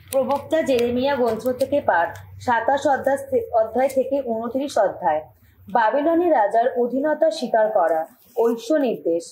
প্রবক্তা জেরেমিয়া গ্রন্থ থেকে পাঠ 27 অধ্যায় থেকে 29 অধ্যায়। বাবিলনে রাজার অধীনতা স্বীকার করা। ঐশ্ব নির্দেশ।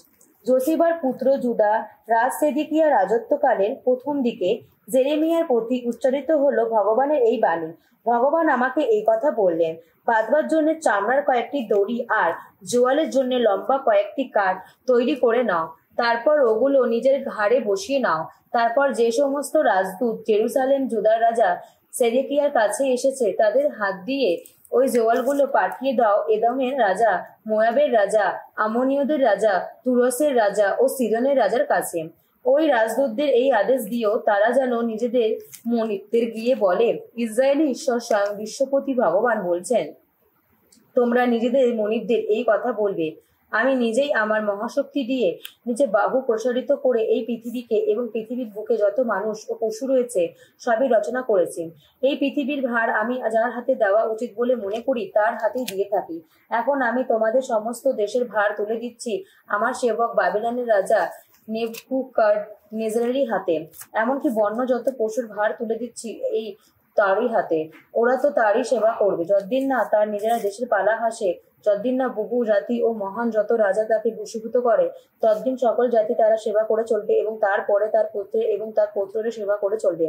জোসিবার পুত্র জুদা রাজ সেদেকিয়া রাজত্বকালের প্রথম দিকে জেরেমিয়ার প্রতি উচ্চারিত হলো ভগবানের এই বাণী। ভগবান আমাকে এই কথা বললেন, বাঁধবার জন্য চামড়ার কয়েকটি দড়ি আর জোয়ালের জন্য লম্বা কয়েকটি কাঠ তৈরি করে নাও। তারপর ওগুলো নিজের ঘাড়ে বসিয়ে নাও। তারপর যে সমস্ত রাজদূত জেরুসালেম জুদার রাজা সেদেকিয়ার কাছে এসেছে তাদের হাত দিয়ে ওই জোয়ালগুলো পাঠিয়ে দাও এদমের রাজা, মোয়াবের রাজা, আমনীয়দের রাজা, তুরসের রাজা ও সিদনের রাজার কাছে। ওই রাজদূতদের এই আদেশ দিও, তারা যেন নিজেদের মনিবদের গিয়ে বলে, ইসরায়েলি ঈশ্বর স্বয়ং বিশ্বপতি ভগবান বলছেন, তোমরা নিজেদের মনিবদের এই কথা বলবে, আমি নিজেই আমার মহাশক্তি দিয়ে নিজে বাহু প্রসারিত করে এই পৃথিবীকে এবং পৃথিবীর বুকে যত মানুষ ও পশু রয়েছে সবই রচনা করেছি। এই পৃথিবীর ভার আমি যার হাতে দেওয়া উচিত বলে মনে করি তার হাতেই দিয়ে থাকি। এখন আমি তোমাদের সমস্ত দেশের ভার তুলে দিচ্ছি আমার সেবক বাবিলনের রাজা নেবুকাদনেজারের হাতে। এমনকি বন্য যত পশুর ভার তুলে দিচ্ছি এই তারই হাতে। ওরা তো তারই সেবা করবে যতদিন না তার নিজেরা দেশের পালা হাসে, যতদিন না বহু জাতি ও মহান যত রাজা তাকে বশীভূত করে, ততদিন সকল জাতি তারা সেবা করে চলবে এবং তারপরে তার পুত্রে এবং তার পৌত্রের সেবা করে চলবে।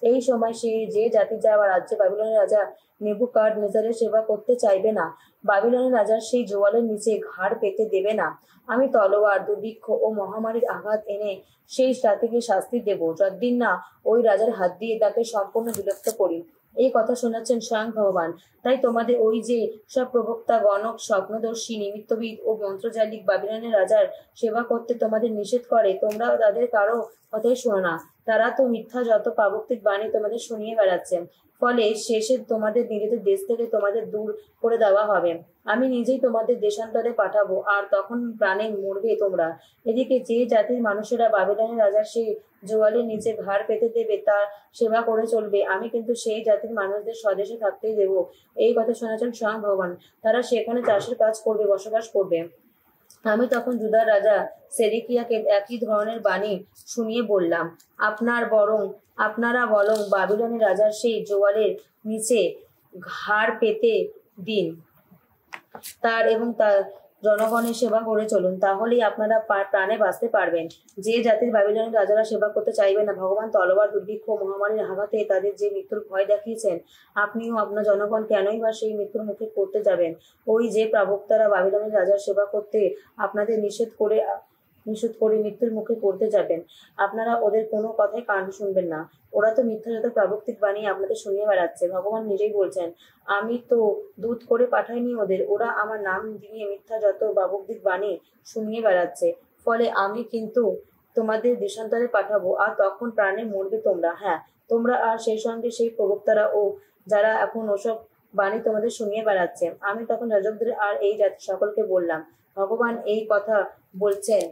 এই সময় যে জাতি যা রাজ্যে বাবিলনের রাজা নেবুকাদনেজারের সেবা করতে চাইবে না, বাবিলনের রাজার সেই জোয়ালের নিচে ঘাড় পেতে দেবে না, আমি তলোয়ার, দুর্ভিক্ষ ও মহামারীর আঘাত এনে সেই জাতিকে শাস্তি দেব, যতদিন না ওই রাজার হাত দিয়ে তাকে সম্পূর্ণ বিলুপ্ত করি। এই কথা শোনাচ্ছেন স্বয়ং ভগবান। তাই তোমাদের ওই যে সব প্রবক্তা, গণক, স্বপ্নদর্শী, নিমিত্তবিদ ও মন্ত্রজালিক বাবিলনের রাজার সেবা করতে তোমাদের নিষেধ করে, তোমরা তাদের কারো কথাই শোনো না। তারা তো মিথ্যা যত পাবক্তিক বাণী তোমাদের শুনিয়ে বেড়াচ্ছে। ফলে শেষে তোমাদের নিজেদের দেশ থেকে তোমাদের দূর করে দেওয়া হবে। আমি নিজেই তোমাদের দেশান্তরে পাঠাবো, আর তখন প্রাণে মরবে তোমরা। এদিকে যে জাতির মানুষেরা বাবিলনের রাজার সেই জোয়ালের নিচে ঘাড় পেতে দেবে, তার সেবা করে চলবে, আমি কিন্তু সেই জাতির মানুষদের স্বদেশে থাকতেই দেব। এই কথা শোনাচ্ছেন স্বয়ং ভগবান। তারা সেখানে চাষের কাজ করবে, বসবাস করবে। আমি তখন জুদার রাজা সেদেকিয়াকে একই ধরনের বাণী শুনিয়ে বললাম, আপনারা বরং বাবিলনের রাজার সেই জোয়ালের নিচে ঘাড় পেতে দিন তার এবং তার জনগণের সেবা করে চলুন, তাহলেই আপনারা প্রাণে বাঁচতে পারবেন। যে জাতির বাবিলনের রাজারা সেবা করতে চাইবে না, ভগবান তলোয়ার, দুর্ভিক্ষ, মহামারীর আঘাতে তাদের যে মৃত্যুর ভয় দেখিয়েছেন, আপনিও আপনার জনগণ কেনই বা সেই মৃত্যুর মুখে পড়তে যাবেন? ওই যে প্রবক্তারা বাবিলনের রাজার সেবা করতে আপনাদের নিষেধ করে মৃত্যুর মুখে পড়তে যাবেন, আপনারা ওদের কোনো কথাই কান শুনবেন না। ওরা তো মিথ্যাযত প্রাবক্তিক বাণী আপনাদের শুনিয়ে বেড়াচ্ছে। ভগবান নিজেই বলছেন, আমি তো দূত করে পাঠাইনি ওদের, ওরা আমার নাম দিয়ে মিথ্যাযত প্রাবক্তিক বাণী শুনিয়ে বেড়াচ্ছে। ফলে আমি কিন্তু তোমাদের দেশান্তরে পাঠাবো, আর তখন প্রাণে মরবে তোমরা। হ্যাঁ, তোমরা আর সেই সঙ্গে সেই প্রবক্তারা ও যারা এখন ওসব বাণী তোমাদের শুনিয়ে বেড়াচ্ছে। আমি তখন যাজকদের আর এই জাতি সকলকে বললাম, ভগবান এই কথা বলছেন,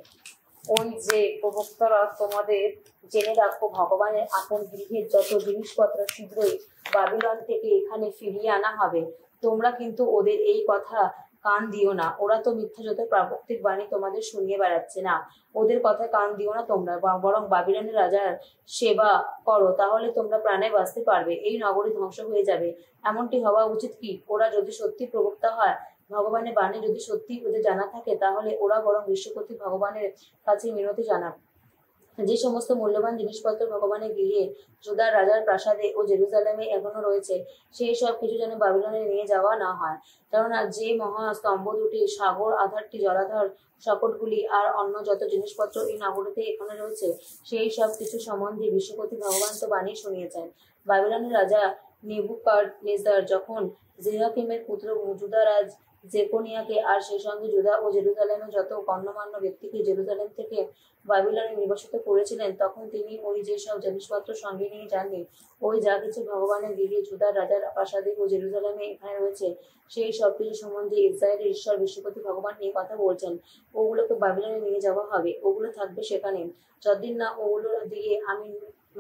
ওই যে প্রবক্তারা তোমাদের জেনে রাখো, ভগবানের আপন গৃহের যত জিনিসপত্র শীঘ্রই বাবিলন থেকে এখানে ফিরিয়ে আনা হবে। তোমরা কিন্তু ওদের এই কথা কান দিও না। ওরা তো মিথ্যাযত প্রাবক্তিক বাণী তোমাদের শুনিয়ে বেড়াচ্ছে। না, ওদের কথা কান দিও না তোমরা, বরং বাবিলনের রাজার সেবা করো, তাহলে তোমরা প্রাণে বাঁচতে পারবে। এই নগরী ধ্বংস হয়ে যাবে। এমনটি হওয়া উচিত কি? ওরা যদি সত্যি প্রবক্তা হয়, ভগবানের বাণী যদি সত্যি ওদের জানা থাকে, তাহলে ওরা বরং বিশ্বপতি ভগবানের কাছে মিনতি জানাক, যে সমস্ত মূল্যবান জিনিসপত্র ভগবানের গৃহে, জুদার রাজার প্রাসাদে ও জেরুজালেমে এখনো রয়েছে, সেই সব কিছু যেন বাবিলনে নিয়ে যাওয়া না হয়। কেননা যে মহা স্তম্ভ দুটি, সাগর আধারটি, জলাধার শকটগুলি আর অন্য যত জিনিসপত্র এই নগরীতে এখানে রয়েছে, সেই সব কিছু সম্বন্ধে বিশ্বপতি ভগবান তো বাণী শুনিয়েছেন। বাবিলনের রাজা নেবুকাদনেজার যখন জেরাকিমের পুত্র জুদারাজ জেকনিয়াকে আর সেই সঙ্গে জুদা ও জেরুজালেমের যত গণ্যমান্য ব্যক্তিকে জেরুজালেম থেকে বাবিলনে নির্বাসিত করেছিলেন, তখন তিনি ওই যে সব জিনিসপত্র সঙ্গে নিয়ে যাননি। ওই যা কিছু ভগবানের গৃহে, জুদার রাজার প্রাসাদে ও জেরুজালেমে এখানে রয়েছে, সেই সব কিছু সম্বন্ধে ইসরায়েলের ঈশ্বর বিশ্বপতি ভগবান নিয়ে কথা বলছেন। ওগুলোকে বাবিলনে নিয়ে যাওয়া হবে, ওগুলো থাকবে সেখানে যতদিন না ওগুলো দিয়ে আমি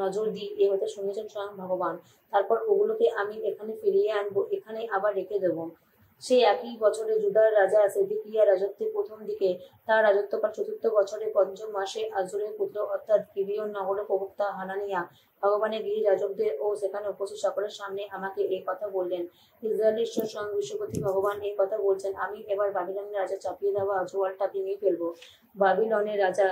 নজর দিই। এ হতে শুনেছেন স্বয়ং ভগবান। তারপর ওগুলোকে আমি এখানে ফিরিয়ে আনবো, এখানে আবার রেখে দেবো। সেই একই বছরে জুদার রাজা সেদেকিয়া রাজত্বের প্রথম দিকে, তার রাজত্বকাল চতুর্থ বছরের পঞ্চম মাসে, আজরের পুত্র অর্থাৎ গিবিয়ন নগরের প্রবক্তা হানানিয়া ভগবানের গৃহে যাজকদের ও সেখানে উপস্থিত সকলের সামনে আমাকে এই কথা বললেন। ইসরায়েলের ঈশ্বর স্বয়ং বিশ্বপতি ভগবান এই কথা বলছেন, আমি এবার বাবিলনের রাজা চাপিয়ে দেওয়া জোয়ালটা ভেঙে ফেলবো। বাবিলনের রাজা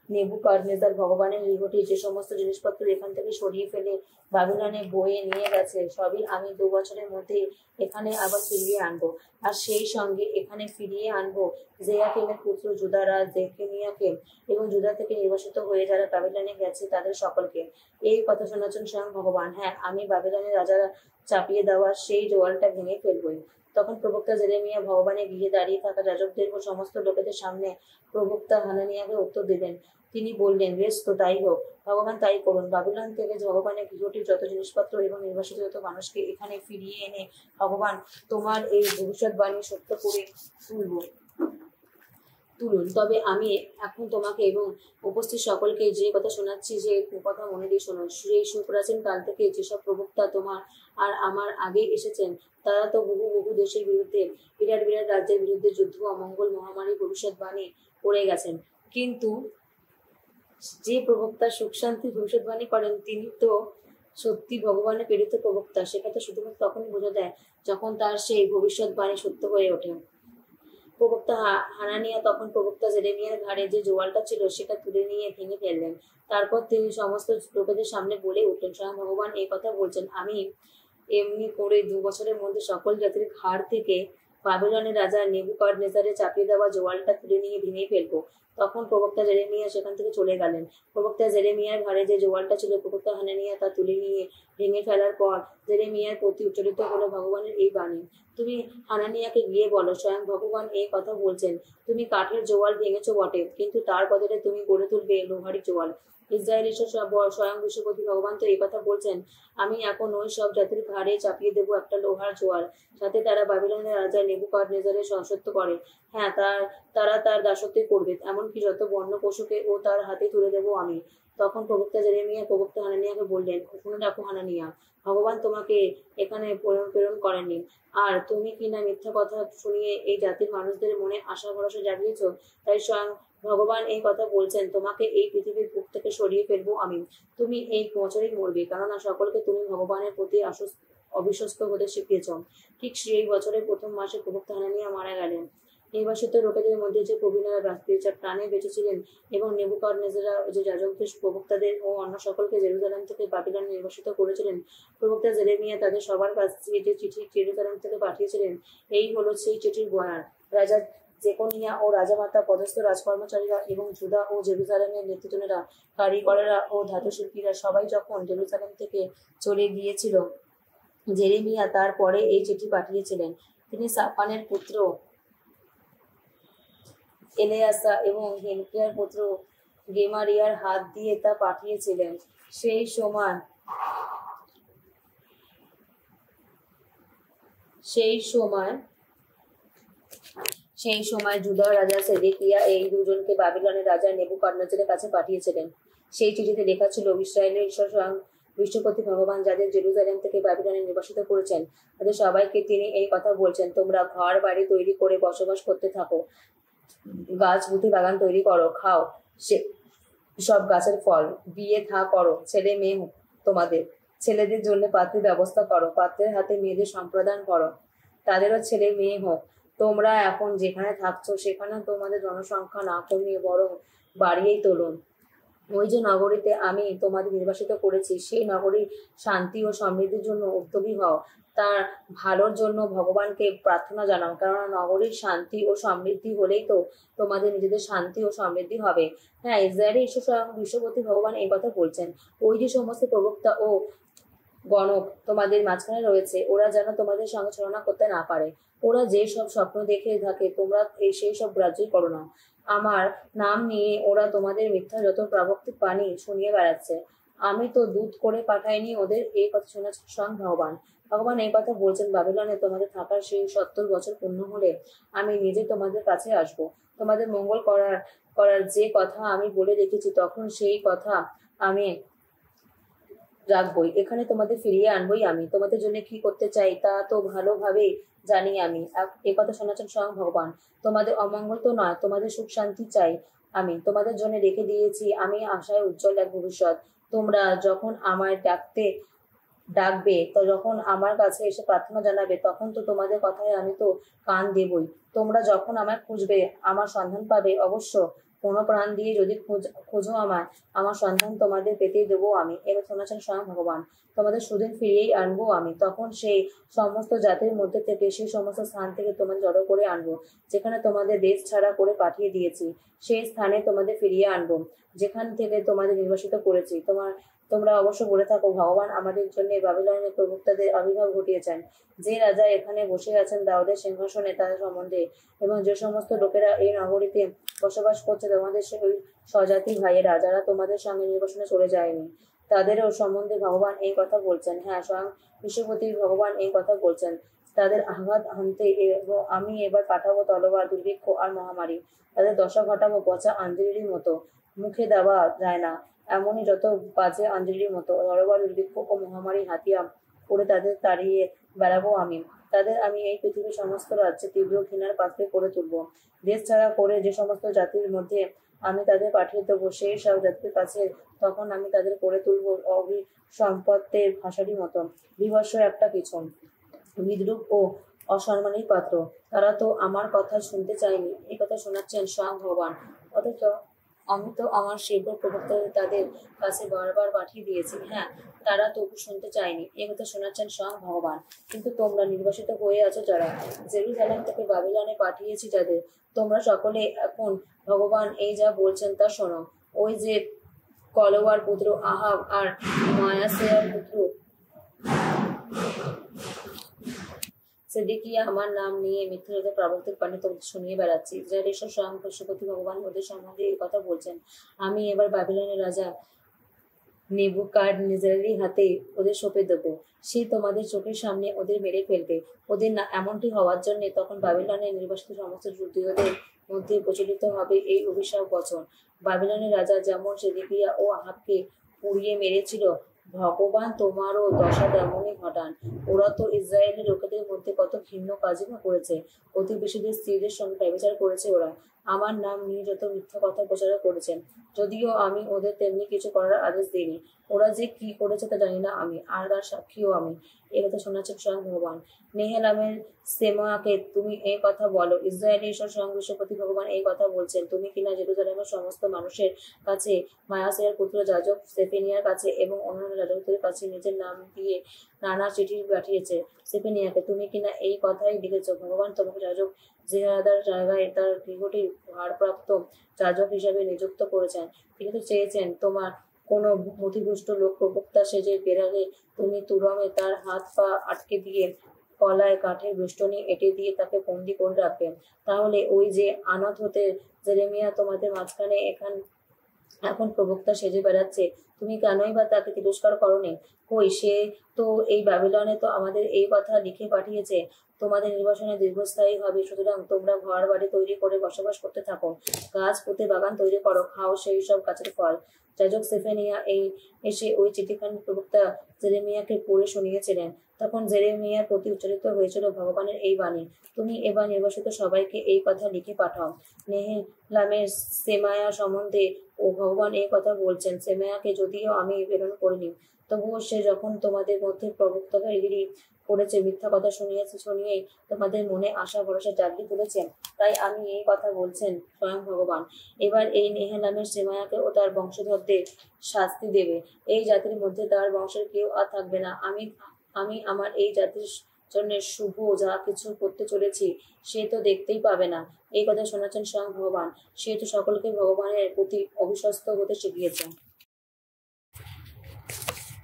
নেবুকাদনেজার ভগবানের নিকটে যে সমস্ত জিনিসপত্র এখান থেকে সরিয়ে ফেলে বাবিলনে বয়ে নিয়ে গেছে, সবই আমি 2 বছরের মধ্যে এখানে আবার ফিরিয়ে আনবো। আর সেই সঙ্গে এখানে ফিরিয়ে আনবো জেয়াকিমের পুত্র জুদারাজ জেকেনিয়াকে এবং জুদা থেকে নির্বাসিত হয়ে যারা বাবিলনে গেছে তাদের সকলকে। এই কথা শোনাচ্ছেন স্বয়ং ভগবান। হ্যাঁ, আমি বাবিলনের রাজারা চাপিয়ে দেওয়া সেই জোয়ালটা ভেঙে ফেলবই। তখন প্রবক্তা জেরেমিয়া ভগবানের গৃহে দাঁড়িয়ে থাকা যাজকদের ও সমস্ত লোকেদের সামনে প্রবক্তা হানানিয়াকে উত্তর দিলেন। তিনি বললেন, বেশ তো, তাই হোক, ভগবান তাই করুন। বাবিলন থেকে ভগবানের গৃহটির যত জিনিসপত্র এবং নির্বাসিত যত মানুষকে এখানে ফিরিয়ে এনে ভগবান তোমার এই ভবিষ্যৎবাণী সত্য করে তুলুন। তবে আমি এখন তোমাকে এবং উপস্থিত সকলকে যে কথা শোনাচ্ছি, যে কথা মনে দিয়ে শোনো। সেই সুপ্রাচীন কাল থেকে যেসব প্রবক্তা তোমার আর আমার আগে এসেছেন, তারা তো বহু বহু দেশের বিরুদ্ধে, বিরাট বিরাট রাজ্যের বিরুদ্ধে যুদ্ধ, অমঙ্গল, মহামারী ভবিষ্যৎবাণী করে গেছেন। কিন্তু যে প্রবক্তা সুখ শান্তি ভবিষ্যৎবাণী করেন, তিনি তো সত্যি ভগবানের প্রেরিত প্রবক্তা। সেটা শুধুমাত্র তখনই বোঝা যায় যখন তার সেই ভবিষ্যৎবাণী সত্য হয়ে ওঠে। প্রবক্তা হানানিয়া তখন প্রবক্তা জেরেমিয়ার ঘাড়ে যে জোয়ালটা ছিল সেটা তুলে নিয়ে ভেঙে ফেললেন। তারপর তিনি সমস্ত লোকেদের সামনে বলে উঠলেন, স্বয়ং ভগবান এই কথা বলছেন, আমি এমনি করে 2 বছরের মধ্যে সকল জাতির ঘাড় থেকে বাবিলনের রাজা নেবুকাদনেজারে চাপিয়ে দেওয়া জোয়ালটা তুলে নিয়ে ভেঙে ফেলবো। তখন প্রবক্তা জেরেমিয়া সেখান থেকে চলে গেলেন। প্রবক্তা জেরেমিয়ার ঘাড়ে যে জোয়ালটা ছিল, প্রবক্তা হানানিয়া তা তুলে নিয়ে ভেঙে ফেলার পর জেরেমিয়ার প্রতি উচ্চারিত হলো ভগবানের এই বাণী, তুমি হানানিয়াকে গিয়ে বলো, স্বয়ং ভগবান এই কথা বলছেন, তুমি কাঠের জোয়াল ভেঙেছো বটে, কিন্তু তার বদলে তুমি গড়ে তুলবে লোহারি জোয়াল। ইসরায়েল ঈশ্বর স্বয়ং বিশ্বপতি ভগবান তো এই কথা বলছেন, আমি এখন ওই সব জাতির ঘাড়ে চাপিয়ে দেবো একটা লোহার জোয়াল, যাতে তারা বাবিলনের রাজা নেবুকাদনেজারের দাসত্ব করে। হ্যাঁ, তারা তার দাসত্ব করবে, এমনকি যত বন্য পশুকে ও তার হাতে তুলে দেবো আমি। তখন প্রবক্তা জেরেমিয়া প্রবক্তা হানানিয়াকে বললেন, শুনে রাখো হানানিয়া, ভগবান তোমাকে এখানে প্রেরণ করেননি। আর তুমি কিনা মিথ্যা কথা শুনিয়ে এই জাতির মানুষদের মনে আশা ভরসা জাগিয়েছ, তাই স্বয়ং ভগবান এই কথা বলছেন, তোমাকে এই পৃথিবীর বুক থেকে সরিয়ে ফেলবো আমি। তুমি এই বছরই মরবে, কেননা সকলকে তুমি ভগবানের প্রতি অবিশ্বস্ত হতে শিখিয়েছ। ঠিক সেই বছরের প্রথম মাসে প্রবক্তা হানানিয়া মারা গেলেন। নির্বাসিত লোকেদের মধ্যে যে প্রবীণরা প্রাণে বেঁচেছিলেন এবং নেবুকাদনেজার যে যাজকদের, প্রবক্তাদের ও অন্য সকলকে জেরুজালেম থেকে বাবিলনে নির্বাসিত করেছিলেন, প্রবক্তা জেরেমিয়া তাদের সবার কাছে যে চিঠি জেরুজালেম থেকে পাঠিয়েছিলেন, এই হলো সেই চিঠির বয়ান। রাজা জেকনিয়া ও রাজামাতা পদস্থ রাজকর্মচারীরা এবং জুদা ও জেরুজালেমের নেতৃত্বরা, কারিগরেরা ও ধাতুশিল্পীরা সবাই যখন জেরুজালেম থেকে চলে গিয়েছিল, জেরেমিয়া তার পরে এই চিঠি পাঠিয়েছিলেন। তিনি সাফানের পুত্র এলেয়াসা এবং হিলকিয়ার পুত্র গেমারিয়ার হাত দিয়ে তা পাঠিয়েছিলেন। সেই সময় জুদার রাজা সেদেকিয়া এই দুজনকে বাবিলনের রাজা নেবুকাদনেজারের কাছে পাঠিয়েছিলেন। সেই চিঠিতে লেখা ছিল, ইসরায়েলের ঈশ্বর স্বয়ং বিশ্বপতি ভগবান যাদের জেরুজালেম থেকে বাবিলনে নির্বাসিত করেছেন, তাদের সবাইকে তিনি এই কথা বলছেন, তোমরা ঘর বাড়ি তৈরি করে বসবাস করতে থাকো, গাছ বুদ্ধি বাগান তৈরি করো, খাও সে সব গাছের ফল, বিয়ে থা করো, ছেলে মেয়ে তোমাদের, ছেলেদের জন্য পাত্রের ব্যবস্থা করো, পাত্রের হাতে মেয়েদের সম্প্রদান করো, তাদেরও ছেলে মেয়ে হোক। তোমরা এখন যেখানে থাকছো সেখানে তোমাদের জনসংখ্যা না কমিয়ে বরং বাড়িয়েই তোলুন। ওই যে নগরীতে আমি তোমাদের নির্বাসিত করেছি, সেই নগরীর শান্তি ও সমৃদ্ধির জন্য উদ্যোগী হও, তার ভালোর জন্য ভগবানকে প্রার্থনা জানাও, কেননা নগরীর শান্তি ও সমৃদ্ধি হলেই তো তোমাদের নিজেদের শান্তি ও সমৃদ্ধি হবে। হ্যাঁ, ইসরায়েলের ঈশ্বর স্বয়ং বিশ্বপতি ভগবান এই কথা বলছেন, ওই যে সমস্ত প্রবক্তা ও গণক তোমাদের মাঝখানে রয়েছে, ওরা যেন তোমাদের সঙ্গে ছলনা করতে না পারে। ওরা যে সব স্বপ্ন দেখে থাকে, তোমরা সেই সব গ্রাহ্যই করো না। আমার নাম নিয়ে ওরা তোমাদের মিথ্যা যত প্রাবক্তিক বাণী শুনিয়ে বেড়াচ্ছে। আমি তো দূত করে পাঠাইনি ওদের, এই কথা শোনাচ্ছে স্বয়ং ভগবান। ভগবান এই কথা বলছেন, বাবিলনে তোমাদের থাকার সেই 70 বছর পূর্ণ হলে আমি নিজে তোমাদের কাছে আসব। তোমাদের মঙ্গল করার যে কথা আমি বলে রেখেছি, তখন সেই কথা আমি রাখবই। এখানে তোমাদের ফিরিয়ে আনবই আমি। তোমাদের জন্য কি করতে চাই তা তো ভালোভাবেই জানি আমি। এ কথা শোনাচ্ছেন স্বয়ং ভগবান। তোমাদের অমঙ্গল তো নয়, তোমাদের সুখ শান্তি চাই আমি। তোমাদের জন্য রেখে দিয়েছি আমি আশায় উজ্জ্বল এক ভবিষ্যৎ। তোমরা যখন আমায় ডাকবে, তো যখন আমার কাছে এসে প্রার্থনা জানাবে, তখন তো তোমাদের কথায় আমি তো কান দেবই। তোমরা যখন আমায় খুঁজবে, আমার সন্ধান পাবে অবশ্য। কোনো প্রাণ দিয়ে যদি খোঁজো আমায়, আমার সন্ধান তোমাদের পেতেই দেবো আমি। এবার শোনাচ্ছেন স্বয়ং ভগবান। তোমাদের সুদিন ফিরিয়েই আনবো আমি। তখন সেই সমস্ত জাতির মধ্যে থেকে, সেই সমস্ত স্থান থেকে তোমাদের জড়ো করে আনবো, যেখানে তোমাদের দেশ ছাড়া করে পাঠিয়ে দিয়েছি। সেই স্থানে তোমাদের ফিরিয়ে আনবো, যেখান থেকে তোমাদের নির্বাসিত করেছি। তোমরা অবশ্য বলে থাকো, ভগবান আমাদের জন্য বাবিলনের প্রবক্তাদের আবির্ভাব ঘটিয়েছেন। যে রাজা এখানে বসে আছেন দাউদের সিংহাসনে, তাদের সম্বন্ধে, এবং যে সমস্ত লোকেরা এই নগরীতে বসবাস করছে, তোমাদের সেই স্বজাতি ভাইয়েরা, যারা তোমাদের সঙ্গে নির্বাসনে চলে যায়নি, তাদেরও সম্বন্ধে ভগবান এই কথা বলছেন। হ্যাঁ, স্বয়ং বিশ্বপতি ভগবান এই কথা বলছেন। তাদের আঘাত হানতে আমি এবার পাঠাবো তলোয়ার, দুর্ভিক্ষ আর মহামারী। তাদের দশা ঘটাবো পচা আঞ্জলির মতো, মুখে দেওয়া যায় না এমনই যত বাজে আঞ্জলির মতো। তলোয়ার, দুর্ভিক্ষ ও মহামারী হাতিয়া করে তাদের তাড়িয়ে বেড়াবো আমি। তাদের আমি এই পৃথিবীর সমস্ত রাজ্যে তীব্র ঘৃণার পাত্রে করে তুলবো। দেশ ছাড়া করে যে সমস্ত জাতির মধ্যে আমি তাদের পাঠিয়ে দেবো, সেই সব জাতির কাছে তখন আমি তাদের করে তুলবো অভিসম্পত্তের ভাষারই মতো, বিভৎস একটা পিছন, বিদ্রুপ ও অসম্মানের পাত্র। তারা তো আমার কথা শুনতে চায়নি। এই কথা শোনাচ্ছেন স্বয়ং ভগবান। অথচ আমি তো আমার সেবক প্রবক্তাদের তাদের কাছে বারবার পাঠিয়ে দিয়েছি। হ্যাঁ, তারা তবু শুনতে চায়নি। এ কথা শোনাচ্ছেন স্বয়ং ভগবান। কিন্তু তোমরা নির্বাসিত হয়ে আছো যারা, জেরুজালেম থেকে বাবিলনে পাঠিয়েছি যাদের, তোমরা সকলে এখন ভগবান এই যা বলছেন তা শোনো। ওই যে কলোয়ার পুত্র আহাব আর মায়াসেয়ার পুত্র সেদিকিয়া আমার নাম নিয়ে মিথ্যা প্রবর্তিত পানি তোমাদের শুনিয়ে বেড়াচ্ছি। ইসরায়েলের স্বয়ং পশুপতি ভগবান ওদের সম্বন্ধে এই কথা বলছেন। আমি এবার বাবিলনের রাজা নেবুকাদনেজারের হাতে ওদের সঁপে দেবো। সে তোমাদের চোখের সামনে ওদের মেরে ফেলবে। ওদের না এমনটি হওয়ার জন্য তখন বাবিলনের নির্বাসিত সমস্ত যুদ্ধীয়দের মধ্যে প্রচলিত হবে এই অভিশাপ বচন। বাবিলনের রাজা যেমন সেদিকিয়া ও আহাবকে পুড়িয়ে মেরেছিল, ভগবান তোমারও দশা তেমনই ঘটান। ওরা তো ইসরায়েলের লোকেদের মধ্যে কত ঘৃণ্য কাজই না করেছে। প্রতিবেশীদের স্ত্রীদের সঙ্গে ব্যভিচার করেছে ওরা। আমার নাম নিয়ে যত মিথ্যা কথা প্রচার করেছেন, যদিও আমি ওদের তেমনি কিছু করার আদেশ দিইনি। ওরা যে কি করেছে তা জানি না আমি, আর তার সাক্ষীও আমি। এ কথা শোনাচ্ছেন স্বয়ং ভগবান। নেহেলামের সেমাকে তুমি এই কথা বলো। ইসরায়েলের ঈশ্বর স্বয়ং বিশ্বপতি ভগবান এই কথা বলছেন। তুমি কিনা জেরুজালেমের সমস্ত মানুষের কাছে, মায়াসেয়ার পুত্র যাজক সেফেনিয়ার কাছে এবং অন্যান্য যাজকদের কাছে নিজের নাম দিয়ে নানা চিঠি পাঠিয়েছে সেফেনিয়াকে। তুমি কিনা এই কথাই লিখেছ, ভগবান তোমাকে যাজক জেহাদার জায়গায় তার গৃহটির ভারপ্রাপ্ত যাজক হিসাবে নিযুক্ত করেছেন। তিনি তো চেয়েছেন তোমার কোনো মতিভ্রষ্ট লোক প্রবক্তা সেজে বেরালে তুমি তুরমে তার হাত পা আটকে দিয়ে কলায় কাঠের বেষ্টনী এঁটে দিয়ে তাকে বন্দি করে রাখবে। তাহলে ওই যে আনত হতে জেরেমিয়া তোমাদের মাঝখানে এখন প্রবক্তা সেজে বেড়াচ্ছে, তুমি কেনই বা তাকে তিরস্কার করনি? কই, সে তো এই ব্যাবিলনে তো আমাদের এই কথা লিখে পাঠিয়েছে, তোমাদের নির্বাসনে দীর্ঘস্থায়ী হবে। সুতরাং তোমরা ঘর বাড়ি তৈরি করে বসবাস করতে থাকো, গাছ পুঁতে বাগান তৈরি করো, খাও সেই সব গাছের ফল। যাজক সেফেনিয়া এসে ওই চিঠিখানি প্রবক্তা জেরেমিয়াকে পড়ে শুনিয়েছিলেন। তখন জেরেমিয়ার প্রতি উচ্চারিত হয়েছিল ভগবানের এই বাণী, তুমি এবার নির্বাসিত সবাইকে এই কথা লিখে পাঠাও। নেহেলামের সেমায়া সম্বন্ধে ও ভগবান এই কথা বলছেন। সেমায়াকে যদিও আমি প্রেরণ করিনি, তবুও সে যখন তোমাদের মধ্যে প্রবক্তাগিরি করেছে, মিথ্যা কথা শুনিয়েই তোমাদের মনে আশা ভরসা জাগিয়ে তুলেছে, তাই আমি এই কথা বলছেন স্বয়ং ভগবান। এবার এই নেহেলামের সেমায়াকে ও তার বংশধরদের শাস্তি দেবে। এই জাতির মধ্যে তার বংশের কেউ আর থাকবে না। আমি আমার এই জাতির জন্য শুভ যা কিছু করতে চলেছি সে তো দেখতেই পাবে না। এই কথা শোনাচ্ছেন স্বয়ং ভগবান। সে তো সকলকে ভগবানের প্রতি অবিশ্বস্ত হতে শিখিয়েছে।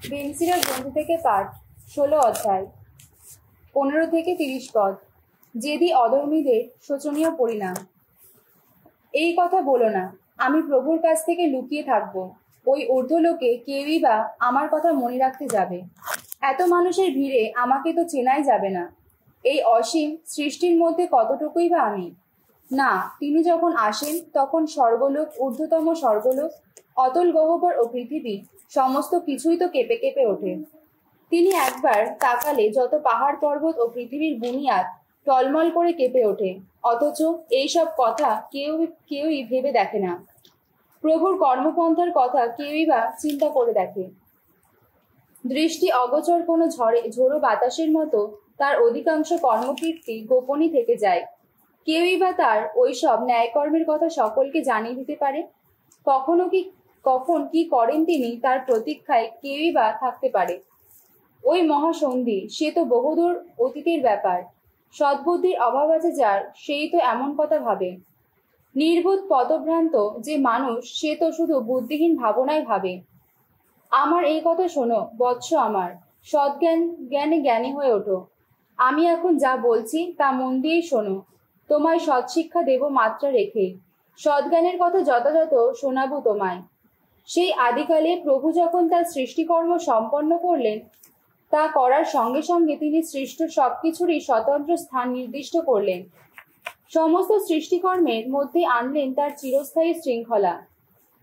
বেনসিরার গ্রন্থ থেকে পাঠ, 16 অধ্যায়, 15 থেকে 30 পদ। যেদি অধর্মীদের শোচনীয় পরিণাম। এই কথা বলো না, আমি প্রভুর কাছ থেকে লুকিয়ে থাকবো। ওই ঊর্ধ্বলোকে কেউই বা আমার কথা মনে রাখতে যাবে? এত মানুষের ভিড়ে আমাকে তো চেনাই যাবে না। এই অসীম সৃষ্টির মধ্যে কতটুকুই বা আমি। না, তিনি যখন আসেন তখন স্বর্গলোক, ঊর্ধ্বতম স্বর্গলোক, অতল গহ্বর ও পৃথিবী সমস্ত কিছুই তো কেঁপে কেঁপে ওঠে। তিনি একবার তাকালে যত পাহাড় পর্বত ও পৃথিবীর বুনিয়াদ টলমল করে কেঁপে ওঠে, অথচ এইসব কথা কেউই ভেবে দেখে না। প্রভুর কর্মপন্থার কথা কেউই বা চিন্তা করে দেখে? দৃষ্টি অগোচর কোনো ঝোড়ো বাতাসের মতো তার অধিকাংশ কর্মকীর্তি গোপনই থেকে যায়। কেউই বা তার ওইসব ন্যায়কর্মের কথা সকলকে জানিয়ে দিতে পারে? কখন কি করেন তিনি, তার প্রতীক্ষায় কেউই বা থাকতে পারে? ওই মহাসন্ধি, সে তো বহুদূর অতীতের ব্যাপার। সদ্বুদ্ধির অভাব আছে যার, সেই তো এমন কথা ভাবে। নির্বোধ পদভ্রান্ত যে মানুষ, সে তো শুধু বুদ্ধিহীন ভাবনায় ভাবে। আমার এই কথা শোনো বৎস আমার, জ্ঞানে জ্ঞানী হয়ে ওঠো। আমি এখন যা বলছি তা মন দিয়েই শোনো। তোমায় সৎশিক্ষা দেব মাত্রা রেখে, সদ্জ্ঞানের কথা যথাযথ শোনাবো তোমায়। সেই আদিকালে প্রভু যখন তার সৃষ্টিকর্ম সম্পন্ন করলেন, তা করার সঙ্গে সঙ্গে তিনি সৃষ্ট সবকিছুরই স্বতন্ত্র স্থান নির্দিষ্ট করলেন। সমস্ত সৃষ্টিকর্মের মধ্যে আনলেন তার চিরস্থায়ী শৃঙ্খলা।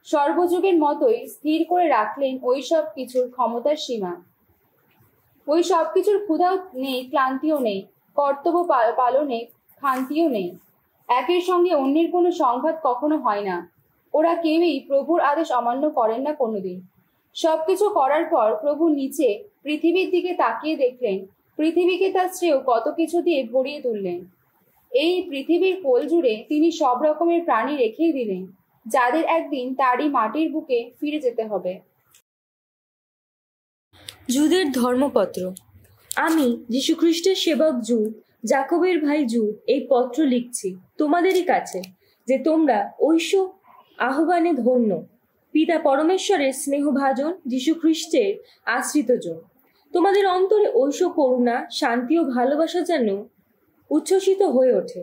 সর্বযুগের মতোই স্থির করে রাখলেন ওই সব কিছুর ক্ষমতার সীমা। ওই সব কিছুর ক্ষুধাও নেই, ক্লান্তিও নেই, কর্তব্য পালনে খান্তিও নেই। একের সঙ্গে অন্যের কোনো সংঘাত কখনো হয় না। ওরা কেউই প্রভুর আদেশ অমান্য করেন না কোনোদিন। সবকিছু করার পর প্রভু নিচে পৃথিবীর দিকে তাকিয়ে দেখলেন, পৃথিবীকে তার শ্রেয় কত কিছু দিয়ে ভরিয়ে তুললেন। এই পৃথিবীর কোল জুড়ে তিনি সব রকমের প্রাণী রেখেই দিলেন, যাদের একদিন তারই মাটির বুকে ফিরে যেতে হবে। জুদের ধর্মপত্র। আমি যীশুখ্রিস্টের সেবক জুদ, জাকবের ভাই জুদ, এই পত্র লিখছি তোমাদেরই কাছে, যে তোমরা ঐশ্ব আহ্বানে ধন্য, পিতা পরমেশ্বরের স্নেহভাজন, যীশুখ্রিস্টের আশ্রিতজন। তোমাদের অন্তরে ঐশ্ব করুণা, শান্তি ও ভালোবাসা যেন উচ্ছ্বসিত হয়ে ওঠে।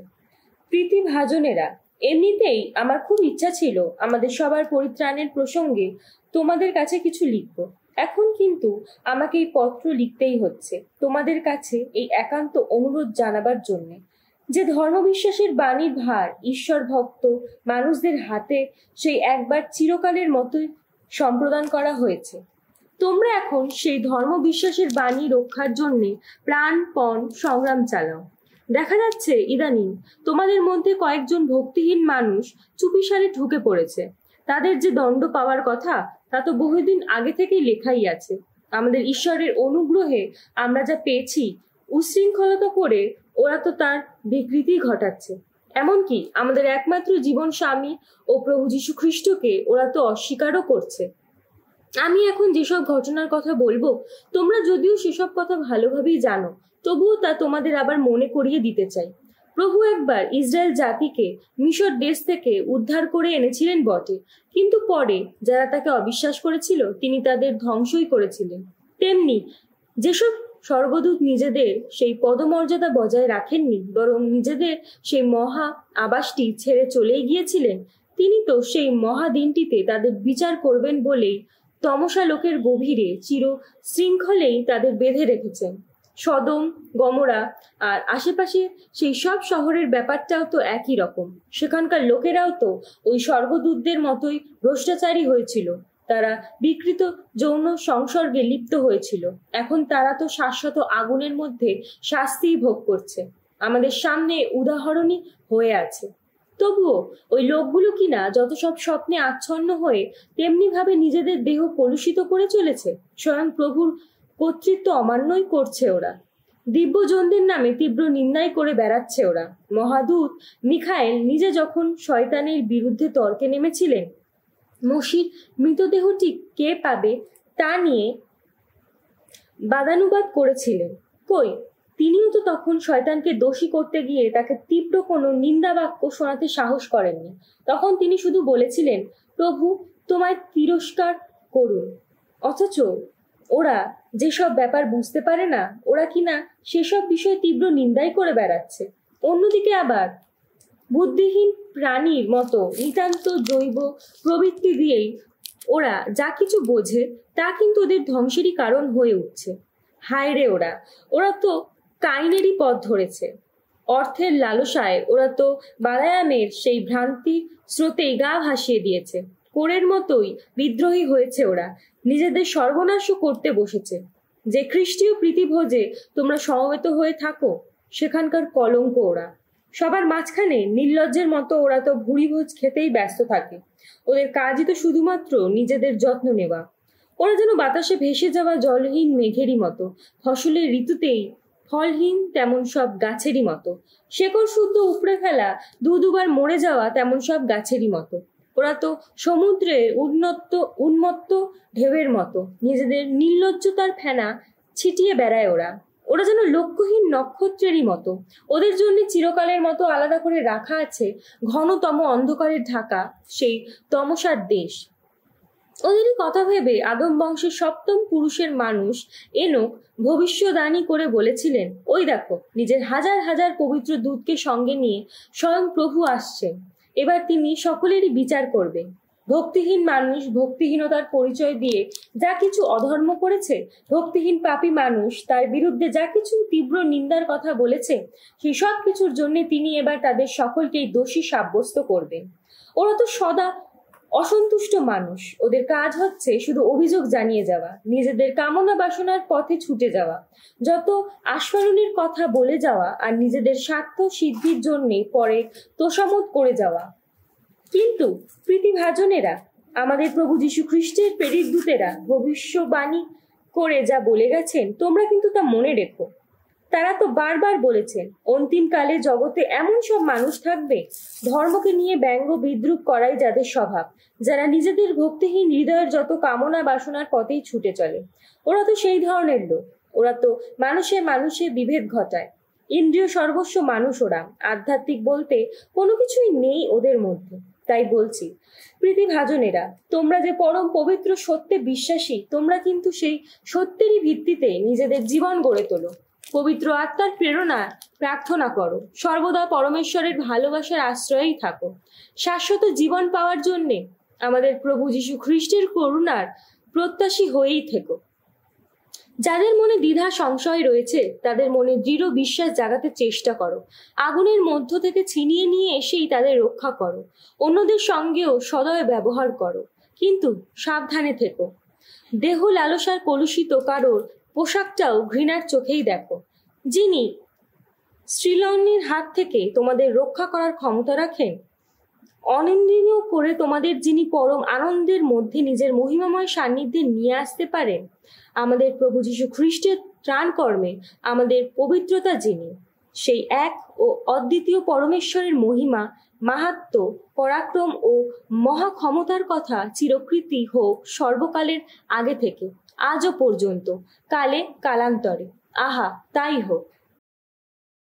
প্রীতিভাজনেরা, এমনিতেই আমার খুব ইচ্ছা ছিল আমাদের সবার পরিত্রাণের প্রসঙ্গে তোমাদের কাছে কিছু লিখব। এখন কিন্তু আমাকে এই পত্র লিখতেই হচ্ছে তোমাদের কাছে এই একান্ত অনুরোধ জানাবার জন্যে, যে ধর্মবিশ্বাসের বাণীর ভার ঈশ্বর ভক্ত মানুষদের হাতে সেই একবার চিরকালের মতোই সম্প্রদান করা হয়েছে। তোমরা এখন সেই ধর্মবিশ্বাসের বাণী রক্ষার জন্যে প্রাণপণ সংগ্রাম চালাও। দেখা যাচ্ছে ইদানিং তোমাদের মধ্যে কয়েকজন ভক্তিহীন মানুষ চুপিসারে ঢুকে পড়েছে। তাদের যে দণ্ড পাওয়ার কথা তা তো বহুদিন আগে থেকেই লেখাই আছে। আমাদের ঈশ্বরের অনুগ্রহে আমরা যা পেয়েছি, উশৃঙ্খলতা করে ওরা তো তার বিকৃতি ঘটাচ্ছে। এমনকি আমাদের একমাত্র জীবন স্বামী ও প্রভু যীশু খ্রিস্টকে ওরা তো অস্বীকারও করছে। আমি এখন যেসব ঘটনার কথা বলবো, তোমরা যদিও সেসব কথা ভালোভাবেই জানো, তবুও তা তোমাদের আবার মনে করিয়ে দিতে চাই। প্রভু একবার ইসরায়েল জাতিকে মিশর দেশ থেকে উদ্ধার করে এনেছিলেন বটে, কিন্তু পরে যারা তাকে অবিশ্বাস করেছিল তিনি তাদের ধ্বংসই করেছিলেন। তেমনি যেসব স্বর্গদূত নিজেদের সেই পদমর্যাদা বজায় রাখেননি, বরং নিজেদের সেই মহা আবাসটি ছেড়ে চলেই গিয়েছিলেন, তিনি তো সেই মহা দিনটিতে তাদের বিচার করবেন বলেই তমসা লোকের গভীরে চির শৃঙ্খলেই তাদের বেঁধে রেখেছেন। সদম, গমরা আর আশেপাশে সেই সব শহরের ব্যাপারটাও তো একই রকম। সেখানকার লোকেরাও তো ওই স্বর্গদূতদের মতোই ভ্রষ্টাচারী হয়েছিল। তারা বিকৃত যৌন সংসর্গে লিপ্ত হয়েছিল। এখন তারা তো শাশ্বত আগুনের মধ্যে শাস্তি ভোগ করছে। আমাদের সামনে উদাহরণই হয়ে আছে। তবুও ওই লোকগুলো কিনা যত সব স্বপ্নে আচ্ছন্ন হয়ে তেমনি ভাবে নিজেদের দেহ কলুষিত করে চলেছে। স্বয়ং প্রভুর কর্তৃত্ব অমান্যই করছে ওরা। দিব্যজনদের নামে তীব্র নিন্দাই করে বেড়াচ্ছে ওরা। মহাদূত মিখায়েল নিজে যখন শয়তানের বিরুদ্ধে তর্কে নেমেছিলেন, মসির মৃতদেহটি কে পাবে তা নিয়ে বাদানুবাদ করেছিলেন, কই তিনিও তো তখন শয়তানকে দোষী করতে গিয়ে তাকে তীব্র কোনো নিন্দা বাক্য শোনাতে সাহস করেননি। তখন তিনি শুধু বলেছিলেন, প্রভু তোমায় তিরস্কার করুন। অথচ ওরা যেসব ব্যাপার বুঝতে পারে না, ওরা কিনা সেসব বিষয়ে তীব্র নিন্দাই করে বেড়াচ্ছে। অন্যদিকে আবার বুদ্ধিহীন প্রাণীর মতো নিতান্ত জৈব প্রবৃত্তি দিয়েই ওরা যা কিছু বোঝে তা কিন্তু ওদের ধ্বংসেরই কারণ হয়ে উঠছে। হায় রে, ওরা তো কাইনেরই পথ ধরেছে। অর্থের লালসায় ওরা তো বালায়ামের সেই ভ্রান্তি স্রোতেই গা ভাসিয়ে দিয়েছে। কোরের মতোই বিদ্রোহী হয়েছে ওরা, নিজেদের সর্বনাশও করতে বসেছে। যে খ্রিস্টীয় প্রীতিভোজে তোমরা সমবেত হয়ে থাকো, সেখানকার কলঙ্ক ওরা। সবার মাঝখানে নির্লজ্জের মতো ওরা তো ভুড়িভোজ খেতেই ব্যস্ত থাকে। ওদের কাজই তো শুধুমাত্র নিজেদের যত্ন নেওয়া। ওরা যেন বাতাসে ভেসে যাওয়া জলহীন মেঘেরই মতো, ফসলের ঋতুতেই ফলহীন তেমন সব গাছেরই মতো, শেকড় শুদ্ধ উপড়ে ফেলা দুবার মরে যাওয়া তেমন সব গাছেরই মতো। ওরা তো সমুদ্রের উন্মত্ত ঢেউয়ের মতো, নিজেদের নির্লজ্জতার ফেনা ছিটিয়ে বেড়ায় ওরা। ওরা যেন লক্ষ্যহীন নক্ষত্রেরই মতো। ওদের জন্য চিরকালের মতো আলাদা করে রাখা আছে ঘনতম অন্ধকারের ঢাকা সেই তমসার দেশ। ওদেরই কথা ভেবে আদম বংশের সপ্তম পুরুষের মানুষ এনোক ভবিষ্যদ্বাণী করে বলেছিলেন, ওই দেখো, নিজের হাজার হাজার পবিত্র দূতকে সঙ্গে নিয়ে স্বয়ং প্রভু আসছেন। এবার তিনি সকলেরই বিচার করবেন। ভক্তিহীন মানুষ ভক্তিহীনতার পরিচয় দিয়ে যা কিছু অধর্ম করেছে, ভক্তিহীন পাপী মানুষ তার বিরুদ্ধে যা কিছু তীব্র নিন্দার কথা বলেছে, সেই সব কিছুর জন্য তিনি এবার তাদের সকলকেই দোষী সাব্যস্ত করবেন। ওরা তো সদা অসন্তুষ্ট মানুষ। ওদের কাজ হচ্ছে শুধু অভিযোগ জানিয়ে যাওয়া, নিজেদের কামনা বাসনার পথে ছুটে যাওয়া, যত আস্ফালনের কথা বলে যাওয়া, আর নিজেদের স্বার্থ সিদ্ধির জন্যে পরে তোষামোদ করে যাওয়া। কিন্তু প্রীতিভাজনেরা, আমাদের প্রভু যীশু খ্রিস্টের প্রেরিত দূতেরা ভবিষ্যবাণী করে যা বলে গেছেন, তোমরা কিন্তু তা মনে রেখো। তারা তো বারবার বলেছেন, অন্তিমকালে জগতে এমন সব মানুষ থাকবে, ধর্মকে নিয়ে ব্যঙ্গ বিদ্রুপ করাই যাদের স্বভাব, যারা নিজেদের ভক্তিহীন হৃদয়ের যত কামনা বাসনার পথেই ছুটে চলে। ওরা তো সেই ধরনের লোক। ওরা তো মানুষে বিভেদ ঘটায়। ইন্দ্রিয় সর্বস্ব মানুষ ওরা। আধ্যাত্মিক বলতে কোনো কিছুই নেই ওদের মধ্যে। তাই বলছি, প্রীতিভাজনেরা, তোমরা যে পরম পবিত্র সত্যে বিশ্বাসী, তোমরা কিন্তু সেই সত্যেরই ভিত্তিতে নিজেদের জীবন গড়ে তোলো। পবিত্র আত্মার প্রেরণা প্রার্থনা করো। সর্বদা পরমেশ্বরের ভালোবাসার আশ্রয়েই থাকো। শাশ্বত জীবন পাওয়ার জন্যে আমাদের প্রভু যীশু খ্রিস্টের করুণার প্রত্যাশী হয়েই থেকো। যাদের মনে দ্বিধা সংশয় রয়েছে, তাদের মনে দৃঢ় বিশ্বাস জাগাতে চেষ্টা করো। আগুনের মধ্য থেকে ছিনিয়ে নিয়ে এসেই তাদের রক্ষা করো। অন্যদের সঙ্গেও সদয় ব্যবহার করো, কিন্তু সাবধানে থেকো। দেহ লালসার কলুষিত কারোর পোশাকটাও ঘৃণার চোখেই দেখো। যিনি শ্রীলগ্নের হাত থেকে তোমাদের রক্ষা করার ক্ষমতা রাখেন, অনিন্দ্রিয় করে তোমাদের যিনি পরম আনন্দের মধ্যে নিজের মহিমাময় সান্নিধ্যে নিয়ে আসতে পারেন, আমাদের প্রভু যীশু খ্রিস্টের ত্রাণ কর্মে আমাদের পবিত্রতা যিনি, সেই এক ও অদ্বিতীয় পরমেশ্বরের মহিমা, মাহাত্ম্য, পরাক্রম ও মহাক্ষমতার কথা চিরকৃতি হোক সর্বকালের আগে থেকে আজও পর্যন্ত, কালে কালান্তরে। আহা, তাই হোক।